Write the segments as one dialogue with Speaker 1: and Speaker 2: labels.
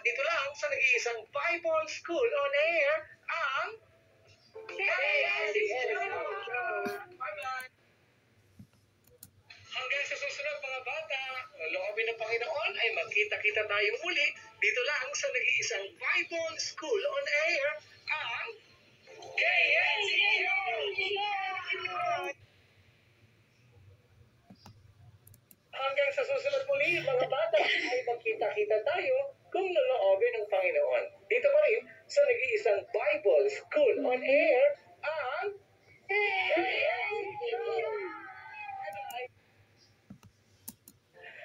Speaker 1: Dito lang sa nag-iisang Bible School on Air, ang Bye-bye! Hanggang sa susunod mga bata, loobin ng Panginoon ay magkita-kita tayong muli dito lang sa nag-iisang Bible School on Air, ang KNCU! Hanggang sa susunod muli mga bata ay magkita-kita tayo kung loloobin ng Panginoon. Dito pa rin sa nag-iisang Bible School on Air, ang KNCU!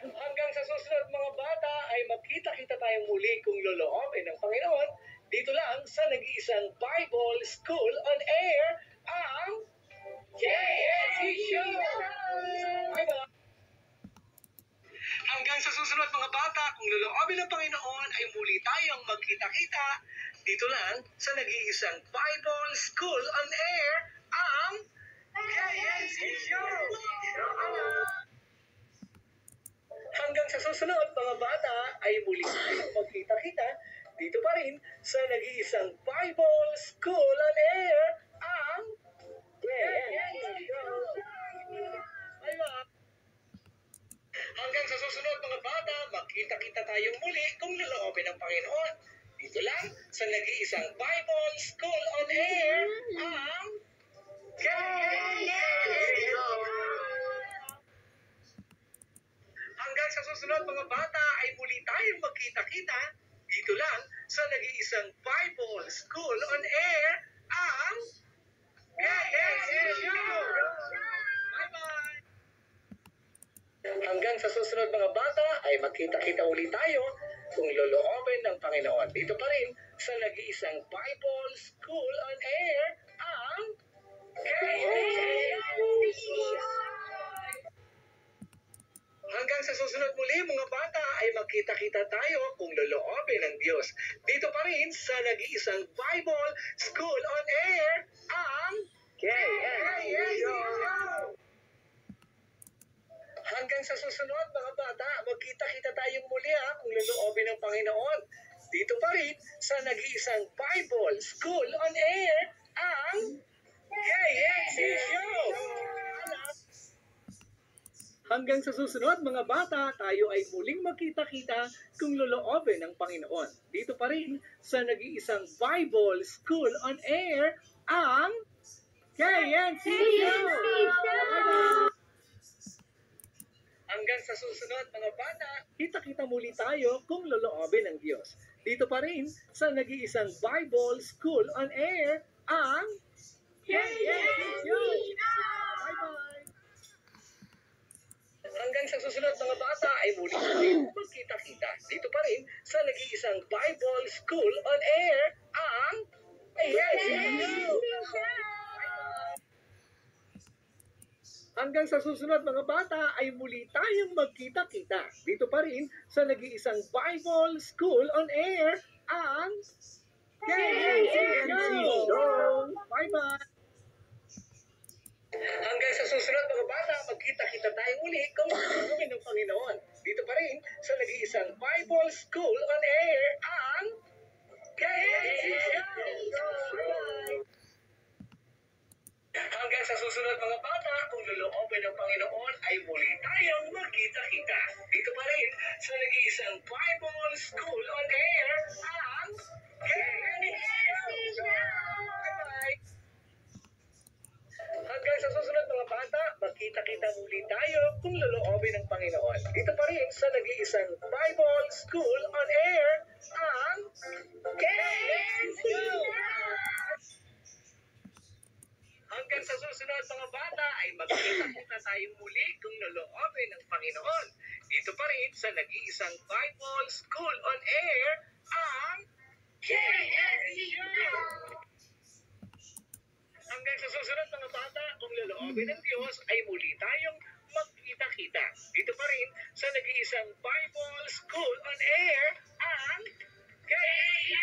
Speaker 1: Hanggang sa susunod mga bata ay magkita-kita tayong muli kung loloobin ng Panginoon dito lang sa nag-iisang Bible School on Air, ang KNCU! Bye-bye! Hanggang sa susunod mga bata, kung loloobin ng Panginoon ay muli tayong magkita-kita dito lang sa nag-iisang Bible School on Air, ang KNCU! Hanggang sa susunod mga bata ay muli tayong magkita-kita dito pa rin sa nag-iisang Bible School on Air, ang KNCU! Bye-bye! Hanggang sa susunod mga bata, magkita-kita tayong muli kung loloobin ng Panginoon. Dito lang sa nag-iisang Bible School on Air, ang KNCU! Hanggang sa susunod mga bata ay muli tayong magkita-kita dito lang sa nag-iisang Bible School on Air, ang KNCU! Bye-bye! Hanggang sa susunod mga bata ay magkita-kita ulit tayo kung loloobin ng Panginoon. Dito pa rin sa nag-iisang Bible School on Air, ang KNCU! Hanggang sa susunod muli mga bata ay magkita-kita tayo kung loloobin ng Diyos. Dito pa rin sa nag-iisang Bible School on Air, ang KNCU! Hanggang sa susunod mga bata, magkita-kita tayong muli kung loloobin ng Panginoon. Dito pa rin sa nag-iisang Bible School on Air, ang KNCU! Hanggang sa susunod mga bata, tayo ay muling magkita-kita kung loloobin ng Panginoon. Dito pa rin sa nag-iisang Bible School on Air, ang KNCU! Hanggang sa susunod mga bata, kita-kita muli tayo kung loloobin ng Diyos. Dito pa rin sa nag-iisang Bible School on Air, ang KNCU! Bye-bye! Hanggang sa susunod mga bata ay muli tayo magkita-kita. Dito pa rin sa nag-iisang Bible School on Air, ang KNCU! Hanggang sa susunod mga bata ay muli tayong magkita-kita. Dito pa rin sa nag-iisang Bible School on Air, ang KNCU! Bye-bye! Hanggang sa susunod mga bata, magkita-kita tayo muli kung loloobin ng Panginoon. Dito pa rin sa nag-iisang Bible School on Air, ang KNCU! Hanggang sa susunod mga bata, kung loloobin ng Panginoon ay muli tayong magkita-kita. Dito pa rin sa nag-iisang Bible School on Air, ang KNCU! Bye-bye! Hanggang sa susunod mga bata, magkita-kita muli tayo kung loloobin ng Panginoon. Dito pa rin sa nag-iisang Bible School on Air, ang KNCU! Hanggang sa susunod mga bata ay magkita-kita tayong muli kung loloobin ng Panginoon. Dito pa rin sa nag-iisang Bible School on Air, ang KNCU! Hanggang sa susunod mga bata, kung loloobin ng Diyos ay muli tayong magkita-kita. Dito pa rin sa nag-iisang Bible School on Air, ang KNCU!